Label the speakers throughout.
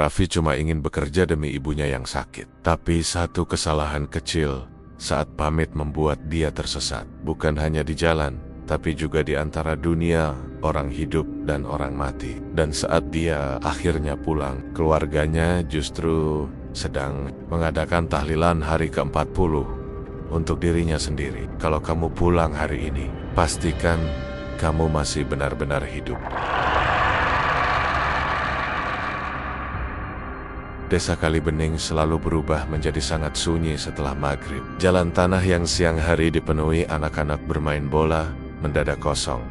Speaker 1: Raffi cuma ingin bekerja demi ibunya yang sakit. Tapi satu kesalahan kecil saat pamit membuat dia tersesat. Bukan hanya di jalan, tapi juga di antara dunia orang hidup dan orang mati. Dan saat dia akhirnya pulang, keluarganya justru sedang mengadakan tahlilan hari ke-40 untuk dirinya sendiri. Kalau kamu pulang hari ini, pastikan kamu masih benar-benar hidup. Desa Kalibening selalu berubah menjadi sangat sunyi setelah maghrib. Jalan tanah yang siang hari dipenuhi anak-anak bermain bola mendadak kosong.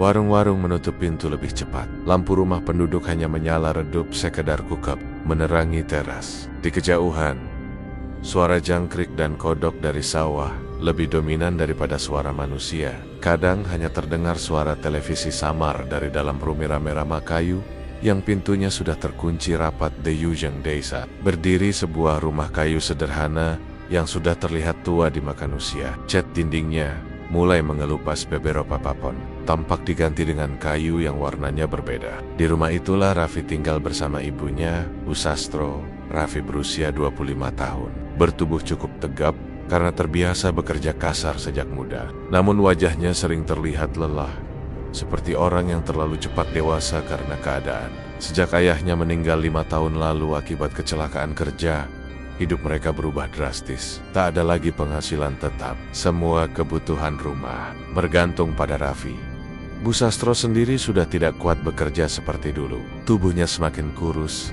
Speaker 1: Warung-warung menutup pintu lebih cepat. Lampu rumah penduduk hanya menyala redup sekedar kukap menerangi teras. Di kejauhan, suara jangkrik dan kodok dari sawah lebih dominan daripada suara manusia. Kadang hanya terdengar suara televisi samar dari dalam rumah rame-rame kayu yang pintunya sudah terkunci rapat di ujung desa. Berdiri sebuah rumah kayu sederhana yang sudah terlihat tua dimakan usia. Cat dindingnya mulai mengelupas beberapa papon, tampak diganti dengan kayu yang warnanya berbeda. Di rumah itulah Raffi tinggal bersama ibunya, Bu Sastro. Raffi berusia 25 tahun, bertubuh cukup tegap karena terbiasa bekerja kasar sejak muda. Namun wajahnya sering terlihat lelah, seperti orang yang terlalu cepat dewasa karena keadaan. Sejak ayahnya meninggal 5 tahun lalu akibat kecelakaan kerja, hidup mereka berubah drastis. Tak ada lagi penghasilan tetap. Semua kebutuhan rumah bergantung pada Raffi. Bu Sastro sendiri sudah tidak kuat bekerja seperti dulu. Tubuhnya semakin kurus,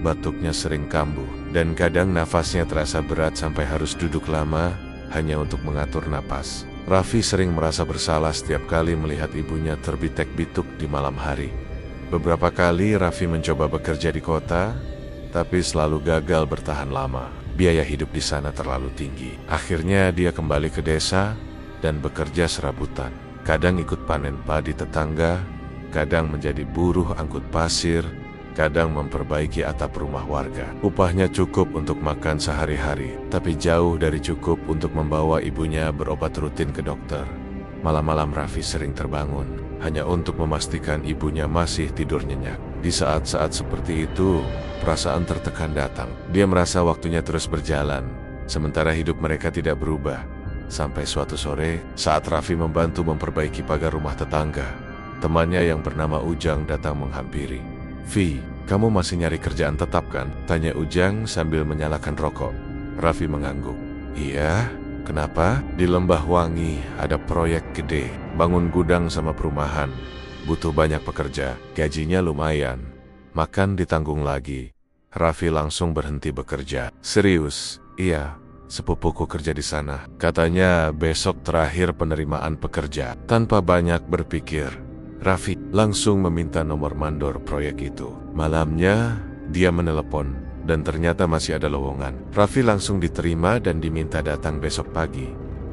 Speaker 1: batuknya sering kambuh, dan kadang nafasnya terasa berat sampai harus duduk lama hanya untuk mengatur napas. Raffi sering merasa bersalah setiap kali melihat ibunya terbitek-bituk di malam hari. Beberapa kali Raffi mencoba bekerja di kota, tapi selalu gagal bertahan lama. Biaya hidup di sana terlalu tinggi. Akhirnya dia kembali ke desa dan bekerja serabutan. Kadang ikut panen padi tetangga, kadang menjadi buruh angkut pasir, kadang memperbaiki atap rumah warga. Upahnya cukup untuk makan sehari-hari, tapi jauh dari cukup untuk membawa ibunya berobat rutin ke dokter. Malam-malam Raffi sering terbangun hanya untuk memastikan ibunya masih tidur nyenyak. Di saat-saat seperti itu, perasaan tertekan datang. Dia merasa waktunya terus berjalan, sementara hidup mereka tidak berubah. Sampai suatu sore, saat Raffi membantu memperbaiki pagar rumah tetangga, temannya yang bernama Ujang datang menghampiri. "Vi, kamu masih nyari kerjaan tetap kan?" tanya Ujang sambil menyalakan rokok. Raffi mengangguk. "Iya, kenapa?" "Di Lembah Wangi ada proyek gede, bangun gudang sama perumahan. Butuh banyak pekerja, gajinya lumayan. Makan ditanggung lagi." Raffi langsung berhenti bekerja. "Serius?" "Iya, sepupuku kerja di sana. Katanya besok terakhir penerimaan pekerja." Tanpa banyak berpikir, Raffi langsung meminta nomor mandor proyek itu. Malamnya, dia menelepon dan ternyata masih ada lowongan. Raffi langsung diterima dan diminta datang besok pagi.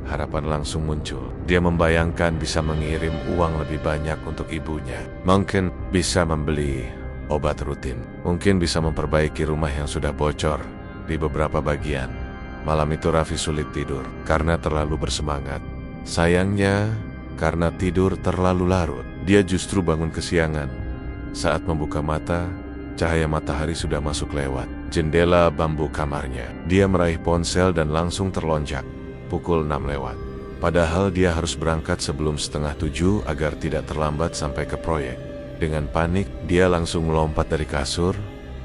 Speaker 1: Harapan langsung muncul. Dia membayangkan bisa mengirim uang lebih banyak untuk ibunya. Mungkin bisa membeli obat rutin. Mungkin bisa memperbaiki rumah yang sudah bocor di beberapa bagian. Malam itu Raffi sulit tidur karena terlalu bersemangat. Sayangnya, karena tidur terlalu larut, dia justru bangun kesiangan. Saat membuka mata, cahaya matahari sudah masuk lewat jendela bambu kamarnya. Dia meraih ponsel dan langsung terlonjak. Pukul 6 lewat. Padahal dia harus berangkat sebelum 6:30 agar tidak terlambat sampai ke proyek. Dengan panik, dia langsung melompat dari kasur,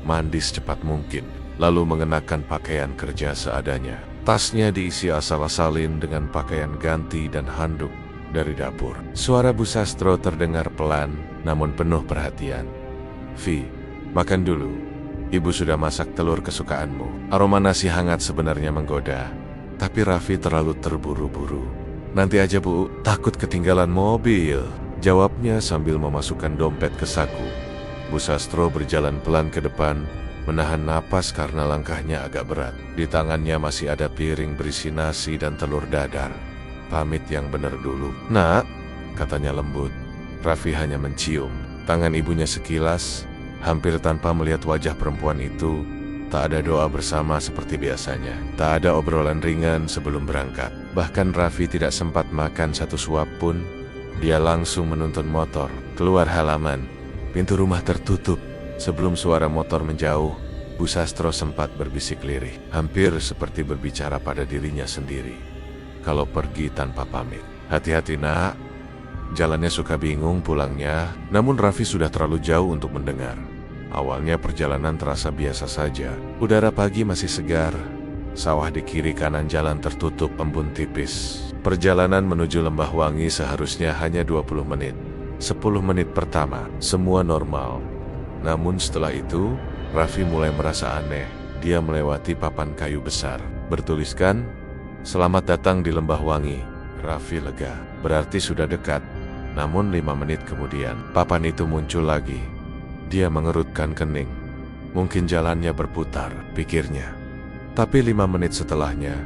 Speaker 1: mandi secepat mungkin, lalu mengenakan pakaian kerja seadanya. Tasnya diisi asal-asalin dengan pakaian ganti dan handuk dari dapur. Suara Bu Sastro terdengar pelan, namun penuh perhatian. "Vi, makan dulu. Ibu sudah masak telur kesukaanmu." Aroma nasi hangat sebenarnya menggoda, tapi Raffi terlalu terburu-buru. "Nanti aja Bu, takut ketinggalan mobil," jawabnya sambil memasukkan dompet ke saku. Bu Sastro berjalan pelan ke depan, menahan napas karena langkahnya agak berat. Di tangannya masih ada piring berisi nasi dan telur dadar. "Pamit yang benar dulu, Nak," katanya lembut. Raffi hanya mencium tangan ibunya sekilas, hampir tanpa melihat wajah perempuan itu. Tak ada doa bersama seperti biasanya. Tak ada obrolan ringan sebelum berangkat. Bahkan Raffi tidak sempat makan satu suap pun. Dia langsung menuntun motor keluar halaman. Pintu rumah tertutup Sebelum suara motor menjauh, Bu Sastro sempat berbisik lirih, hampir seperti berbicara pada dirinya sendiri. Kalau pergi tanpa pamit, hati-hati nak. Jalannya suka bingung pulangnya, namun Raffi sudah terlalu jauh untuk mendengar. Awalnya perjalanan terasa biasa saja. Udara pagi masih segar. Sawah di kiri kanan jalan tertutup embun tipis. Perjalanan menuju Lembah Wangi seharusnya hanya 20 menit. 10 menit pertama, semua normal. Namun setelah itu, Raffi mulai merasa aneh. Dia melewati papan kayu besar, bertuliskan, "Selamat datang di Lembah Wangi." Raffi lega, berarti sudah dekat. Namun 5 menit kemudian, papan itu muncul lagi. Dia mengerutkan kening. Mungkin jalannya berputar, pikirnya. Tapi 5 menit setelahnya,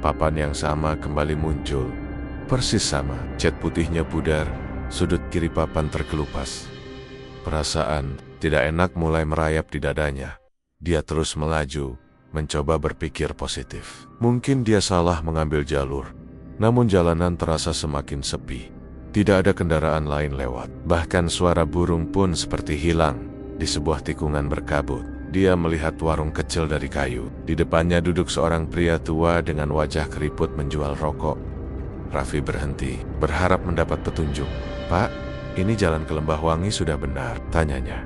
Speaker 1: papan yang sama kembali muncul. Persis sama, cat putihnya pudar, sudut kiri papan terkelupas. Perasaan tidak enak mulai merayap di dadanya. Dia terus melaju, mencoba berpikir positif. Mungkin dia salah mengambil jalur. Namun jalanan terasa semakin sepi. Tidak ada kendaraan lain lewat. Bahkan suara burung pun seperti hilang. Di sebuah tikungan berkabut, dia melihat warung kecil dari kayu. Di depannya duduk seorang pria tua dengan wajah keriput menjual rokok. Raffi berhenti, berharap mendapat petunjuk. "Pak, ini jalan ke Lembah Wangi sudah benar?" tanyanya.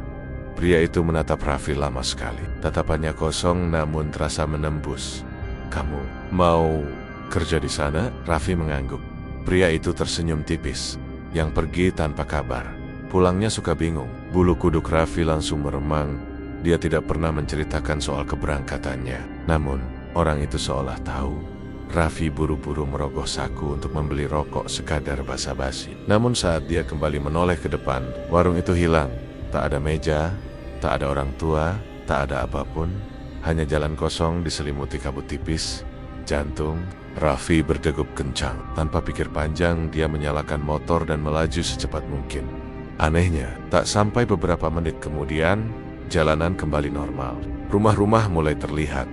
Speaker 1: Pria itu menatap Raffi lama sekali. Tatapannya kosong namun terasa menembus. "Kamu mau kerja di sana?" Raffi mengangguk. Pria itu tersenyum tipis. Yang pergi tanpa kabar. Pulangnya suka bingung. Bulu kuduk Raffi langsung meremang. Dia tidak pernah menceritakan soal keberangkatannya. Namun, orang itu seolah tahu. Raffi buru-buru merogoh saku untuk membeli rokok sekadar basa-basi. Namun saat dia kembali menoleh ke depan, warung itu hilang. Tak ada meja, tak ada orang tua, tak ada apapun. Hanya jalan kosong diselimuti kabut tipis. Jantung Raffi berdegup kencang. Tanpa pikir panjang, dia menyalakan motor dan melaju secepat mungkin. Anehnya, tak sampai beberapa menit kemudian, jalanan kembali normal. Rumah-rumah mulai terlihat.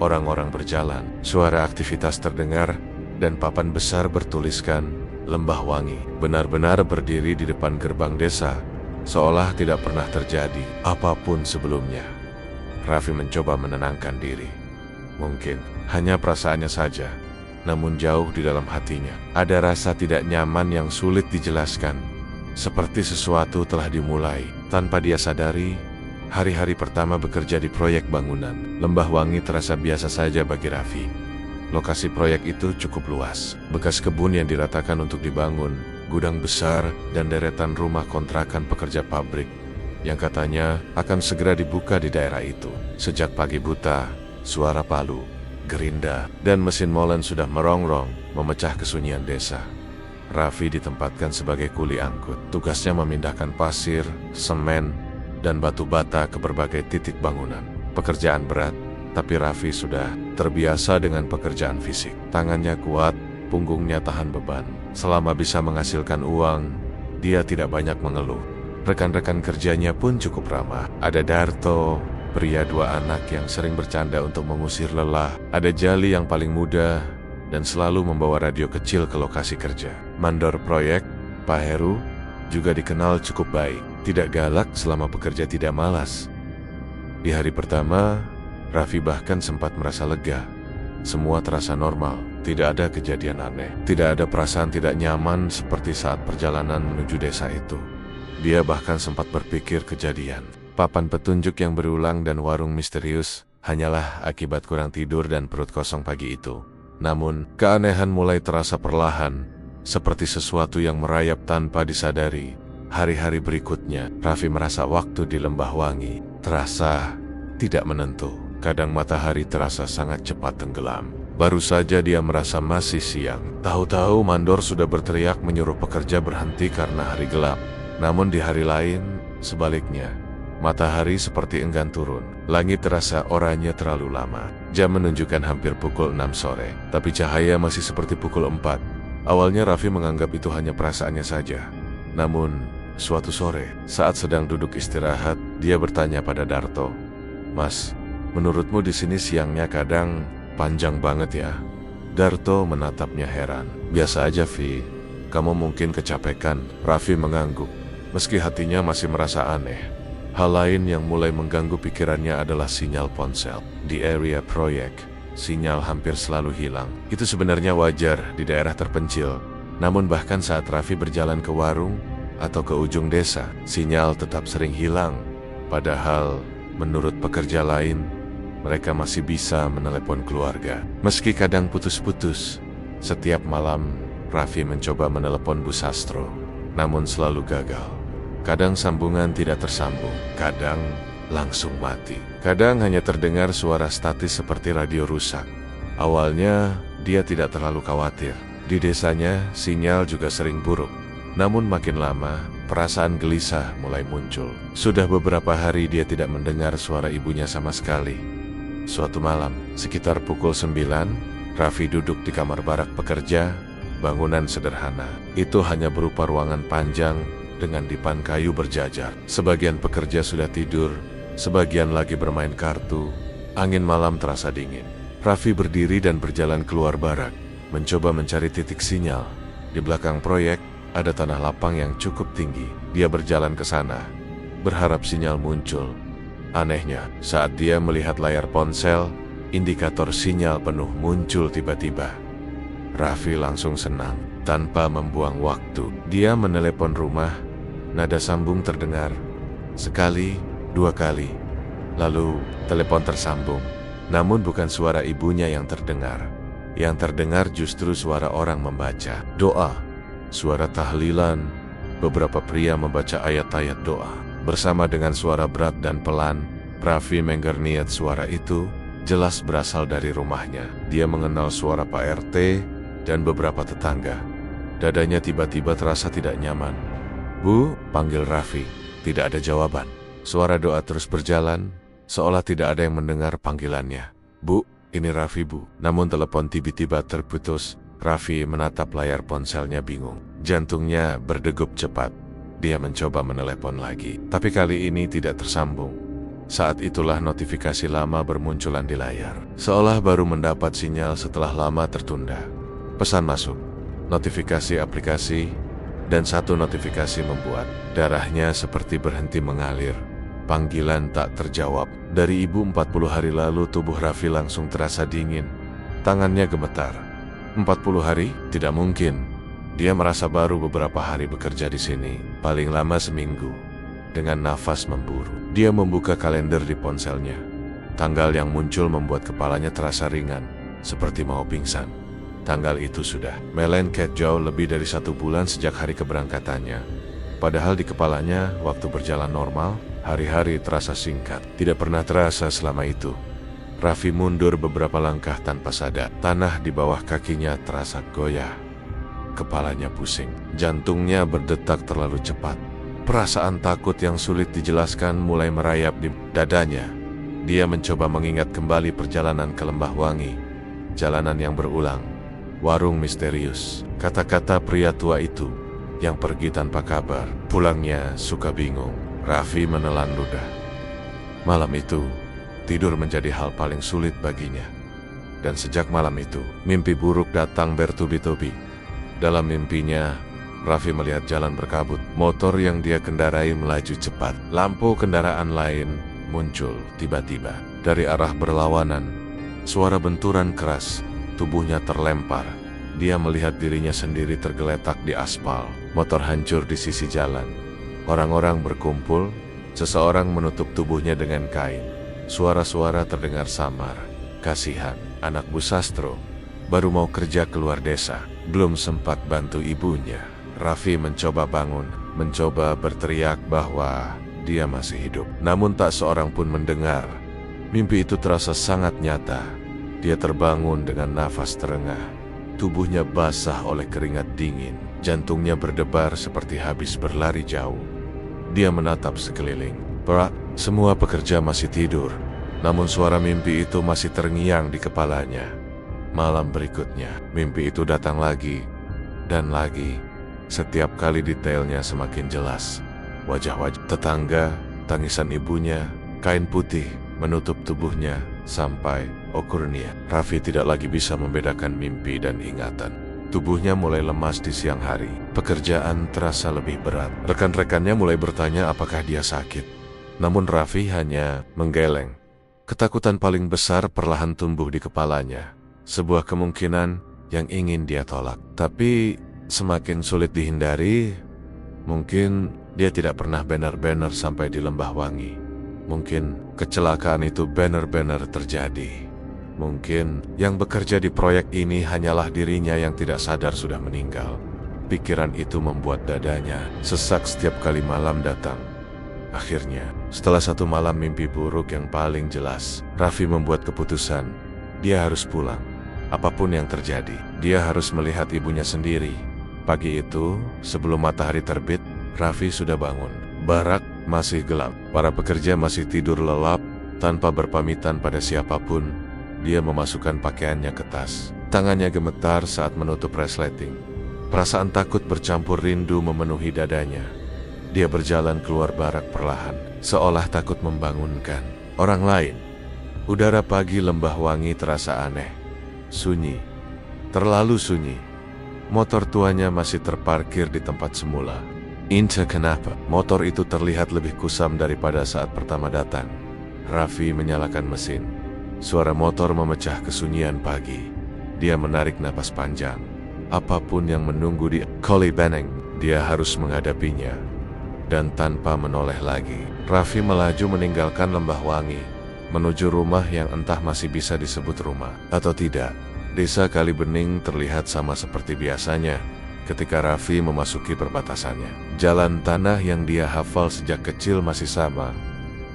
Speaker 1: Orang-orang berjalan, suara aktivitas terdengar, dan papan besar bertuliskan Lembah Wangi. Benar-benar berdiri di depan gerbang desa, seolah tidak pernah terjadi apapun sebelumnya. Raffi mencoba menenangkan diri. Mungkin hanya perasaannya saja. Namun jauh di dalam hatinya, ada rasa tidak nyaman yang sulit dijelaskan. Seperti sesuatu telah dimulai. Tanpa dia sadari, hari-hari pertama bekerja di proyek bangunan, Lembah Wangi terasa biasa saja bagi Raffi. Lokasi proyek itu cukup luas. Bekas kebun yang diratakan untuk dibangun, gudang besar, dan deretan rumah kontrakan pekerja pabrik yang katanya akan segera dibuka di daerah itu. Sejak pagi buta, suara palu, gerinda, dan mesin molen sudah merongrong, memecah kesunyian desa. Raffi ditempatkan sebagai kuli angkut. Tugasnya memindahkan pasir, semen, dan batu bata ke berbagai titik bangunan. Pekerjaan berat, tapi Raffi sudah terbiasa dengan pekerjaan fisik. Tangannya kuat, punggungnya tahan beban. Selama bisa menghasilkan uang, dia tidak banyak mengeluh. Rekan-rekan kerjanya pun cukup ramah. Ada Darto, pria 2 anak yang sering bercanda untuk mengusir lelah. Ada Jali yang paling muda dan selalu membawa radio kecil ke lokasi kerja. Mandor proyek, Pak Heru, juga dikenal cukup baik. Tidak galak selama bekerja, tidak malas. Di hari pertama, Raffi bahkan sempat merasa lega. Semua terasa normal, tidak ada kejadian aneh. Tidak ada perasaan tidak nyaman seperti saat perjalanan menuju desa itu. Dia bahkan sempat berpikir kejadian papan petunjuk yang berulang dan warung misterius hanyalah akibat kurang tidur dan perut kosong pagi itu. Namun, keanehan mulai terasa perlahan, seperti sesuatu yang merayap tanpa disadari. Hari-hari berikutnya, Raffi merasa waktu di Lembah Wangi terasa tidak menentu. Kadang matahari terasa sangat cepat tenggelam. Baru saja dia merasa masih siang. Tahu-tahu mandor sudah berteriak menyuruh pekerja berhenti karena hari gelap. Namun di hari lain, sebaliknya, matahari seperti enggan turun. Langit terasa oranye terlalu lama. Jam menunjukkan hampir pukul 6 sore, tapi cahaya masih seperti pukul 4. Awalnya Raffi menganggap itu hanya perasaannya saja. Namun, suatu sore, saat sedang duduk istirahat, dia bertanya pada Darto, "Mas, menurutmu di sini siangnya kadang panjang banget ya?" Darto menatapnya heran. "Biasa aja, Vi. Kamu mungkin kecapekan." Raffi mengangguk, meski hatinya masih merasa aneh. Hal lain yang mulai mengganggu pikirannya adalah sinyal ponsel. Di area proyek, sinyal hampir selalu hilang. Itu sebenarnya wajar di daerah terpencil. Namun bahkan saat Raffi berjalan ke warung atau ke ujung desa, sinyal tetap sering hilang. Padahal menurut pekerja lain, mereka masih bisa menelepon keluarga. Meski kadang putus-putus, setiap malam Raffi mencoba menelepon Bu Sastro, namun selalu gagal. Kadang sambungan tidak tersambung, kadang langsung mati. Kadang hanya terdengar suara statis seperti radio rusak. Awalnya dia tidak terlalu khawatir. Di desanya sinyal juga sering buruk. Namun makin lama, perasaan gelisah mulai muncul. Sudah beberapa hari dia tidak mendengar suara ibunya sama sekali. Suatu malam, sekitar pukul 9, Raffi duduk di kamar barak pekerja, bangunan sederhana. Itu hanya berupa ruangan panjang dengan dipan kayu berjajar. Sebagian pekerja sudah tidur, sebagian lagi bermain kartu. Angin malam terasa dingin. Raffi berdiri dan berjalan keluar barak, mencoba mencari titik sinyal. Di belakang proyek, ada tanah lapang yang cukup tinggi. Dia berjalan ke sana, berharap sinyal muncul. Anehnya, saat dia melihat layar ponsel, indikator sinyal penuh muncul tiba-tiba. Raffi langsung senang. Tanpa membuang waktu, dia menelepon rumah. Nada sambung terdengar. Sekali, 2 kali. Lalu, telepon tersambung. Namun bukan suara ibunya yang terdengar. Yang terdengar justru suara orang membaca doa. Suara tahlilan. Beberapa pria membaca ayat-ayat doa. Bersama dengan suara berat dan pelan, Raffi mengerniat suara itu jelas berasal dari rumahnya. Dia mengenal suara Pak RT dan beberapa tetangga. Dadanya tiba-tiba terasa tidak nyaman. "Bu," panggil Raffi. Tidak ada jawaban. Suara doa terus berjalan, seolah tidak ada yang mendengar panggilannya. "Bu, ini Raffi, Bu." Namun telepon tiba-tiba terputus. Raffi menatap layar ponselnya bingung. Jantungnya berdegup cepat. Dia mencoba menelepon lagi, tapi kali ini tidak tersambung. Saat itulah notifikasi lama bermunculan di layar. Seolah baru mendapat sinyal setelah lama tertunda. Pesan masuk, notifikasi aplikasi, dan satu notifikasi membuat darahnya seperti berhenti mengalir. Panggilan tak terjawab. Dari ibu 40 hari lalu, tubuh Raffi langsung terasa dingin. Tangannya gemetar. 40 hari? Tidak mungkin. Dia merasa baru beberapa hari bekerja di sini, paling lama seminggu. Dengan nafas memburu, dia membuka kalender di ponselnya. Tanggal yang muncul membuat kepalanya terasa ringan, seperti mau pingsan. Tanggal itu sudah melengket jauh lebih dari 1 bulan sejak hari keberangkatannya. Padahal di kepalanya, waktu berjalan normal, hari-hari terasa singkat. Tidak pernah terasa selama itu. Raffi mundur beberapa langkah tanpa sadar. Tanah di bawah kakinya terasa goyah. Kepalanya pusing. Jantungnya berdetak terlalu cepat. Perasaan takut yang sulit dijelaskan mulai merayap di dadanya. Dia mencoba mengingat kembali perjalanan ke Lembah Wangi. Jalanan yang berulang. Warung misterius. Kata-kata pria tua itu yang pergi tanpa kabar. Pulangnya suka bingung. Raffi menelan ludah. Malam itu, tidur menjadi hal paling sulit baginya. Dan sejak malam itu, mimpi buruk datang bertubi-tubi. Dalam mimpinya, Raffi melihat jalan berkabut. Motor yang dia kendarai melaju cepat. Lampu kendaraan lain muncul tiba-tiba dari arah berlawanan. Suara benturan keras, tubuhnya terlempar. Dia melihat dirinya sendiri tergeletak di aspal. Motor hancur di sisi jalan. Orang-orang berkumpul. Seseorang menutup tubuhnya dengan kain. Suara-suara terdengar samar. Kasihan, anak Bu Sastro. Baru mau kerja keluar desa. Belum sempat bantu ibunya. Raffi mencoba bangun, mencoba berteriak bahwa dia masih hidup. Namun tak seorang pun mendengar. Mimpi itu terasa sangat nyata. Dia terbangun dengan nafas terengah. Tubuhnya basah oleh keringat dingin. Jantungnya berdebar seperti habis berlari jauh. Dia menatap sekeliling. Semua pekerja masih tidur. Namun suara mimpi itu masih terngiang di kepalanya. Malam berikutnya, mimpi itu datang lagi. Dan lagi. Setiap kali detailnya semakin jelas. Wajah-wajah tetangga, tangisan ibunya, kain putih menutup tubuhnya, sampai okurnia. Raffi tidak lagi bisa membedakan mimpi dan ingatan. Tubuhnya mulai lemas di siang hari. Pekerjaan terasa lebih berat. Rekan-rekannya mulai bertanya apakah dia sakit. Namun Raffi hanya menggeleng. Ketakutan paling besar perlahan tumbuh di kepalanya. Sebuah kemungkinan yang ingin dia tolak. Tapi semakin sulit dihindari. Mungkin dia tidak pernah benar-benar sampai di Lembah Wangi. Mungkin kecelakaan itu benar-benar terjadi. Mungkin yang bekerja di proyek ini hanyalah dirinya yang tidak sadar sudah meninggal. Pikiran itu membuat dadanya sesak setiap kali malam datang. Akhirnya, setelah satu malam mimpi buruk yang paling jelas, Raffi membuat keputusan. Dia harus pulang. Apapun yang terjadi, dia harus melihat ibunya sendiri. Pagi itu, sebelum matahari terbit, Raffi sudah bangun. Barak masih gelap. Para pekerja masih tidur lelap. Tanpa berpamitan pada siapapun, dia memasukkan pakaiannya ke tas. Tangannya gemetar saat menutup resleting. Perasaan takut bercampur rindu memenuhi dadanya. Dia berjalan keluar barak perlahan, seolah takut membangunkan orang lain. Udara pagi Lembah Wangi terasa aneh, sunyi, terlalu sunyi. Motor tuanya masih terparkir di tempat semula. Entah kenapa, motor itu terlihat lebih kusam daripada saat pertama datang. Raffi menyalakan mesin. Suara motor memecah kesunyian pagi. Dia menarik napas panjang. Apapun yang menunggu di Kalibeneng, dia harus menghadapinya. Dan tanpa menoleh lagi, Raffi melaju meninggalkan Lembah Wangi, menuju rumah yang entah masih bisa disebut rumah atau tidak. Desa Kalibening terlihat sama seperti biasanya ketika Raffi memasuki perbatasannya. Jalan tanah yang dia hafal sejak kecil masih sama.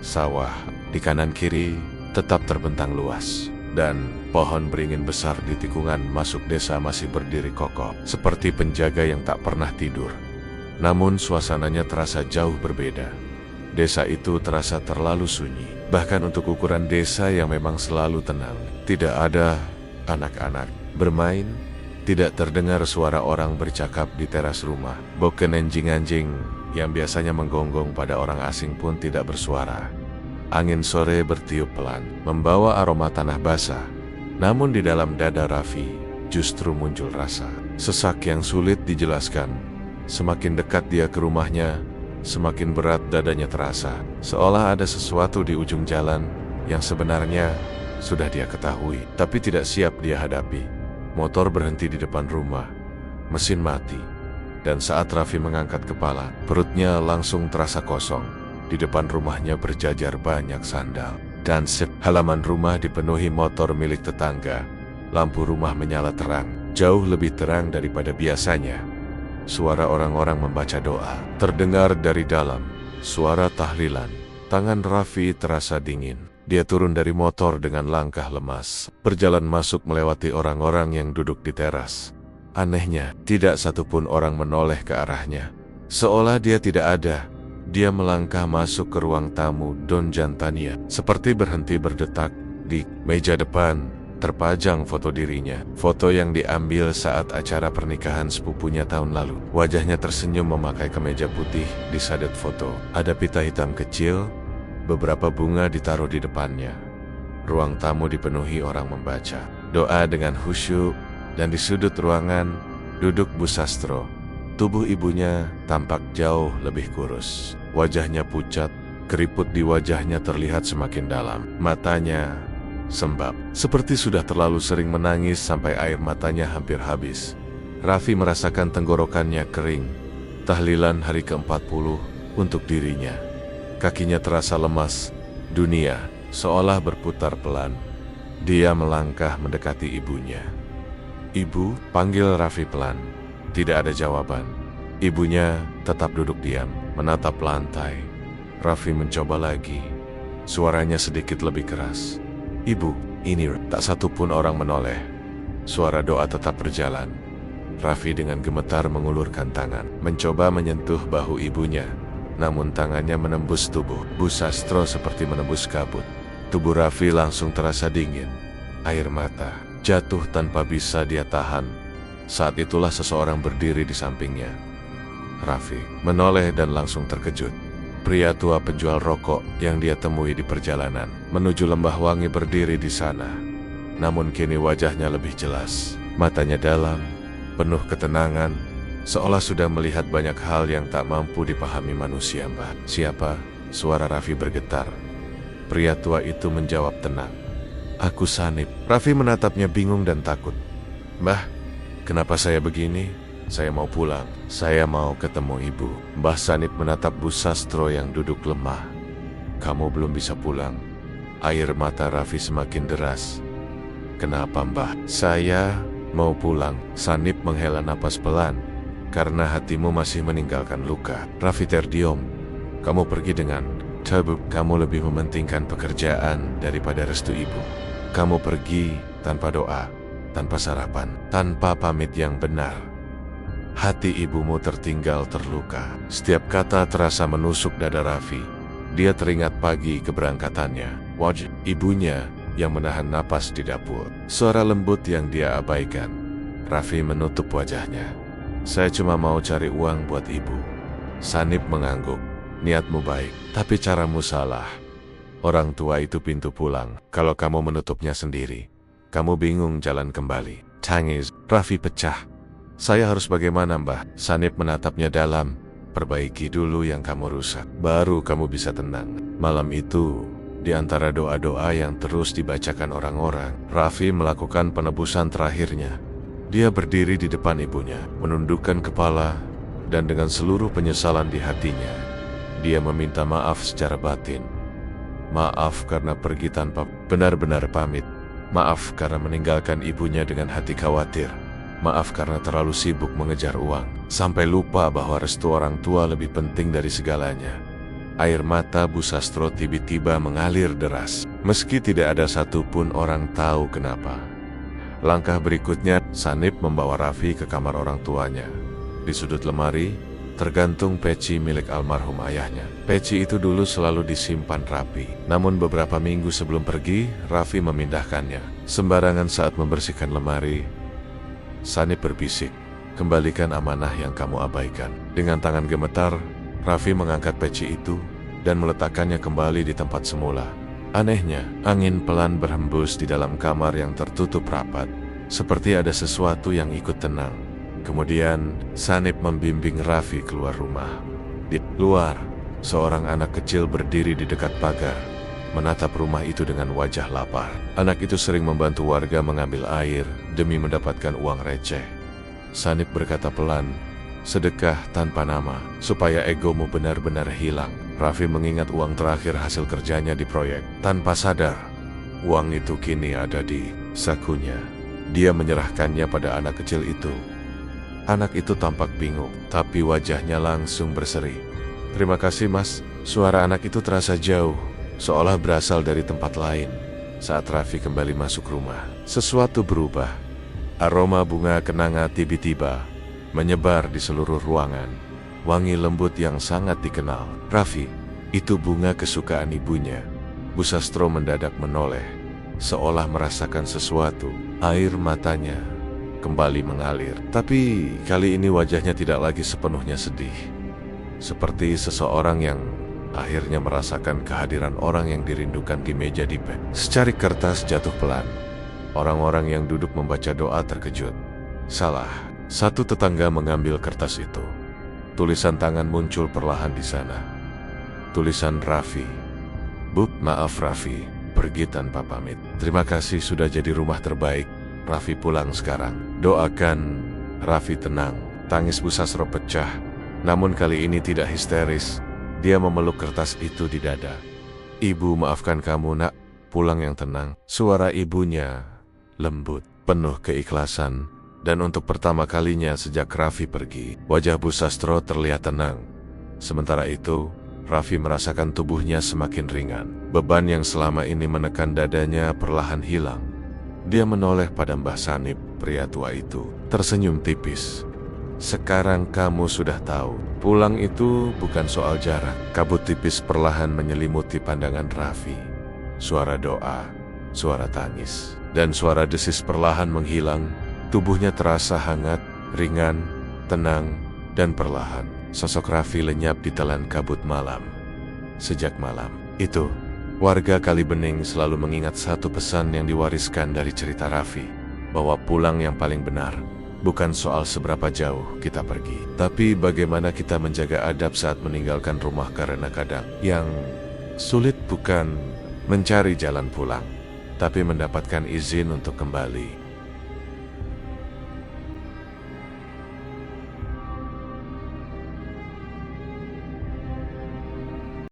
Speaker 1: Sawah di kanan kiri tetap terbentang luas, dan pohon beringin besar di tikungan masuk desa masih berdiri kokoh, seperti penjaga yang tak pernah tidur. Namun suasananya terasa jauh berbeda. Desa itu terasa terlalu sunyi. Bahkan untuk ukuran desa yang memang selalu tenang. Tidak ada anak-anak bermain. Tidak terdengar suara orang bercakap di teras rumah. Boken anjing-anjing yang biasanya menggonggong pada orang asing pun tidak bersuara. Angin sore bertiup pelan, membawa aroma tanah basah. Namun di dalam dada Raffi justru muncul rasa sesak yang sulit dijelaskan. Semakin dekat dia ke rumahnya, semakin berat dadanya terasa. Seolah ada sesuatu di ujung jalan yang sebenarnya sudah dia ketahui, tapi tidak siap dia hadapi. Motor berhenti di depan rumah, mesin mati. Dan saat Raffi mengangkat kepala, perutnya langsung terasa kosong. Di depan rumahnya berjajar banyak sandal. Dan halaman rumah dipenuhi motor milik tetangga. Lampu rumah menyala terang, jauh lebih terang daripada biasanya. Suara orang-orang membaca doa terdengar dari dalam. Suara tahlilan. Tangan Raffi terasa dingin. Dia turun dari motor dengan langkah lemas, berjalan masuk melewati orang-orang yang duduk di teras. Anehnya, tidak satupun orang menoleh ke arahnya. Seolah dia tidak ada. Dia melangkah masuk ke ruang tamu Don Jantania, seperti berhenti berdetak. Di meja depan terpajang foto dirinya. Foto yang diambil saat acara pernikahan sepupunya tahun lalu. Wajahnya tersenyum memakai kemeja putih di sadet foto. Ada pita hitam kecil, beberapa bunga ditaruh di depannya. Ruang tamu dipenuhi orang membaca doa dengan khusyuk, dan di sudut ruangan duduk Bu Sastro. Tubuh ibunya tampak jauh lebih kurus. Wajahnya pucat, keriput di wajahnya terlihat semakin dalam. Matanya sembab, seperti sudah terlalu sering menangis sampai air matanya hampir habis. Raffi merasakan tenggorokannya kering. Tahlilan hari ke-40 untuk dirinya. Kakinya terasa lemas. Dunia seolah berputar pelan. Dia melangkah mendekati ibunya. "Ibu," panggil Raffi pelan. Tidak ada jawaban. Ibunya tetap duduk diam, menatap lantai. Raffi mencoba lagi. Suaranya sedikit lebih keras. "Ibu, ini." Tak satupun orang menoleh. Suara doa tetap berjalan. Raffi dengan gemetar mengulurkan tangan, mencoba menyentuh bahu ibunya. Namun tangannya menembus tubuh Bu Sastro seperti menembus kabut. Tubuh Raffi langsung terasa dingin. Air mata jatuh tanpa bisa dia tahan. Saat itulah seseorang berdiri di sampingnya. Raffi menoleh dan langsung terkejut. Pria tua penjual rokok yang dia temui di perjalanan menuju Lembah Wangi berdiri di sana. Namun kini wajahnya lebih jelas. Matanya dalam, penuh ketenangan, seolah sudah melihat banyak hal yang tak mampu dipahami manusia. "Mbah, siapa?" Suara Raffi bergetar. Pria tua itu menjawab tenang. Aku Sanip. Raffi menatapnya bingung dan takut. Mbah, kenapa saya begini? Saya mau pulang. Saya mau ketemu ibu. Mbah Sanip menatap Bu Sastro yang duduk lemah. Kamu belum bisa pulang. Air mata Raffi semakin deras. Kenapa Mbah? Saya mau pulang. Sanip menghela napas pelan. Karena hatimu masih meninggalkan luka. Raffi terdiam. Kamu pergi dengan tabuk. Kamu lebih mementingkan pekerjaan daripada restu ibu. Kamu pergi tanpa doa, tanpa sarapan, tanpa pamit yang benar. Hati ibumu tertinggal terluka. Setiap kata terasa menusuk dada Raffi. Dia teringat pagi keberangkatannya. Wajah ibunya yang menahan napas di dapur. Suara lembut yang dia abaikan. Raffi menutup wajahnya. Saya cuma mau cari uang buat ibu. Sanip mengangguk. Niatmu baik, tapi caramu salah. Orang tua itu pintu pulang. Kalau kamu menutupnya sendiri, kamu bingung jalan kembali. Tangis. Raffi pecah. Saya harus bagaimana Mbah? Sanip menatapnya dalam. Perbaiki dulu yang kamu rusak, baru kamu bisa tenang. Malam itu, di antara doa-doa yang terus dibacakan orang-orang, Raffi melakukan penebusan terakhirnya. Dia berdiri di depan ibunya, menundukkan kepala, dan dengan seluruh penyesalan di hatinya, dia meminta maaf secara batin. Maaf karena pergi tanpa benar-benar pamit. Maaf karena meninggalkan ibunya dengan hati khawatir. Maaf karena terlalu sibuk mengejar uang, sampai lupa bahwa restu orang tua lebih penting dari segalanya. Air mata Bu Sastro tiba-tiba mengalir deras, meski tidak ada satupun orang tahu kenapa. Langkah berikutnya, Sanip membawa Raffi ke kamar orang tuanya. Di sudut lemari, tergantung peci milik almarhum ayahnya. Peci itu dulu selalu disimpan rapi. Namun beberapa minggu sebelum pergi, Raffi memindahkannya. Sembarangan saat membersihkan lemari, Sanip berbisik, kembalikan amanah yang kamu abaikan. Dengan tangan gemetar, Raffi mengangkat peci itu dan meletakkannya kembali di tempat semula. Anehnya, angin pelan berhembus di dalam kamar yang tertutup rapat, seperti ada sesuatu yang ikut tenang. Kemudian, Sanip membimbing Raffi keluar rumah. Di luar, seorang anak kecil berdiri di dekat pagar, menatap rumah itu dengan wajah lapar. Anak itu sering membantu warga mengambil air demi mendapatkan uang receh. Sanip berkata pelan, sedekah tanpa nama, supaya egomu benar-benar hilang. Raffi mengingat uang terakhir hasil kerjanya di proyek. Tanpa sadar, uang itu kini ada di sakunya. Dia menyerahkannya pada anak kecil itu. Anak itu tampak bingung, tapi wajahnya langsung berseri. Terima kasih mas. Suara anak itu terasa jauh, seolah berasal dari tempat lain. Saat Raffi kembali masuk rumah, sesuatu berubah. Aroma bunga kenanga tiba-tiba menyebar di seluruh ruangan. Wangi lembut yang sangat dikenal. Raffi, itu bunga kesukaan ibunya. Bu Sastro mendadak menoleh, seolah merasakan sesuatu. Air matanya kembali mengalir, tapi kali ini wajahnya tidak lagi sepenuhnya sedih. Seperti seseorang yang akhirnya merasakan kehadiran orang yang dirindukan di meja dipek. Secarik kertas jatuh pelan. Orang-orang yang duduk membaca doa terkejut. Salah, satu tetangga mengambil kertas itu. Tulisan tangan muncul perlahan di sana. Tulisan Raffi. Bu, maaf Raffi, pergi tanpa pamit. Terima kasih sudah jadi rumah terbaik. Raffi pulang sekarang. Doakan Raffi tenang. Tangis Bu Sastro pecah, namun kali ini tidak histeris. Dia memeluk kertas itu di dada. Ibu maafkan kamu nak, pulang yang tenang. Suara ibunya lembut, penuh keikhlasan. Dan untuk pertama kalinya sejak Raffi pergi, wajah Bu Sastro terlihat tenang. Sementara itu, Raffi merasakan tubuhnya semakin ringan. Beban yang selama ini menekan dadanya perlahan hilang. Dia menoleh pada Mbah Sanip, pria tua itu, tersenyum tipis. Sekarang kamu sudah tahu, pulang itu bukan soal jarak. Kabut tipis perlahan menyelimuti pandangan Raffi. Suara doa, suara tangis, dan suara desis perlahan menghilang. Tubuhnya terasa hangat, ringan, tenang, dan perlahan. Sosok Raffi lenyap di telan kabut malam. Sejak malam itu, warga Kalibening selalu mengingat satu pesan yang diwariskan dari cerita Raffi, bahwa pulang yang paling benar Bukan soal seberapa jauh kita pergi, tapi bagaimana kita menjaga adab saat meninggalkan rumah, karena kadang yang sulit bukan mencari jalan pulang, tapi mendapatkan izin untuk kembali.